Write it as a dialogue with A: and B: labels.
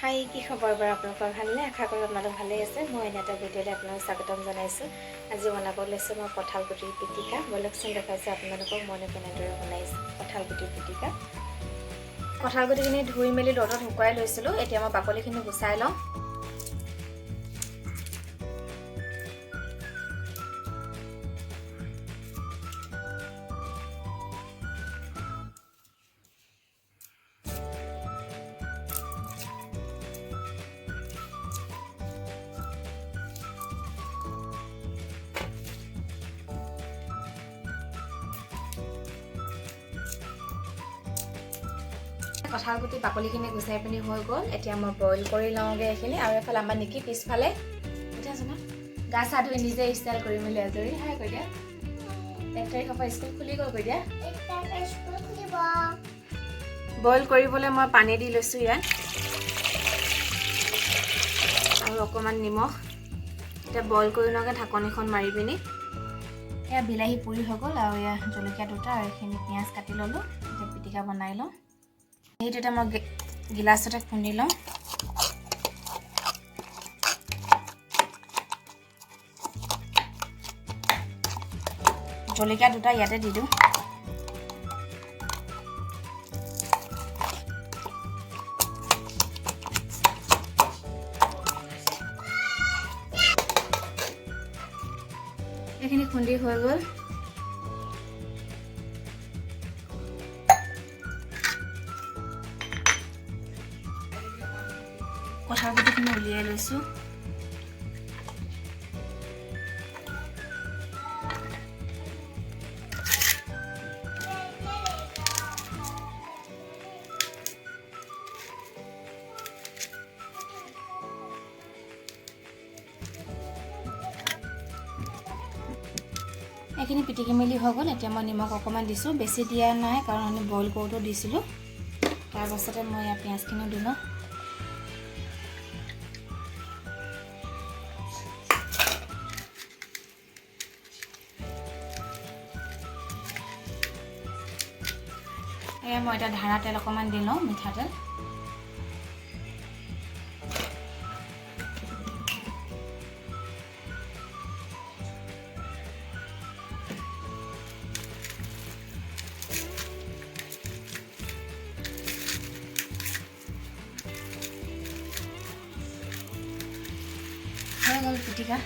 A: হাই কি খবৰ বাৰু আপোনালোকৰ ভালনে আশা কৰোঁ আপোনালোক ভালেই আছে মই এনে এটা ভিডিঅ'লৈ আপোনালোকক স্বাগতম জনাইছোঁ আজি বনাব লৈছোঁ মই কঁঠাল গুটিৰ পিটিকা বলকচোন দেখাইছোঁ আপোনালোকক মনে কেনেদৰে বনাইছোঁ কঁঠাল গুটিৰ পিটিকা কঁঠাল গুটিখিনি ধুই মেলি ৰ'দত শুকুৱাই লৈছিলোঁ এতিয়া মই বাকলিখিনি গুচাই লওঁ কঁঠাল গুটি বাকলিখিনি গুচাই পিনি হৈ গ'ল এতিয়া মই বইল কৰি লওঁগৈ এইখিনি আৰু এফালে আমাৰ নিকি পিছফালে এতিয়া জানা গা চা ধুই নিজে ষ্টাইল কৰি মেলি আজৰি হাই কৈ দিয়া 1 তাৰিখৰ পৰা স্কুল খুলি গ'ল কৈ দিয়া
B: 1 তাৰিখে স্কুল খুলিব
A: বইল কৰিবলৈ মই পানী দি লৈছোঁ ইয়াত আৰু অকণমান নিমখ এতিয়া বইল কৰি লওঁগৈ ঢাকনিখন মাৰি পিনি এয়া বিলাহী পুৰি হৈ গ'ল আৰু এয়া জলকীয়া দুটা আৰু এইখিনি পিঁয়াজ কাটি ল'লোঁ এতিয়া পিটিকা বনাই লওঁ এইটোতে মই গিলাচতে খুন্দি লওঁ জলকীয়া দুটা ইয়াতে দি দিওঁ এইখিনি খুন্দি হৈ গ'ল কঁঠাল গুটিখিনি উলিয়াই লৈছোঁ এইখিনি পিটিকি মেলি হৈ গ'ল এতিয়া মই নিমখ অকণমান দিছোঁ বেছি দিয়া নাই কাৰণ আমি বইল কৰোঁতেও দিছিলোঁ তাৰপাছতে মই ইয়াত পিঁয়াজখিনিও দিলোঁ মই এটা ধাৰা তেল অকণমান দি লওঁ মিঠাতেল হৈ গ'ল পিটিকা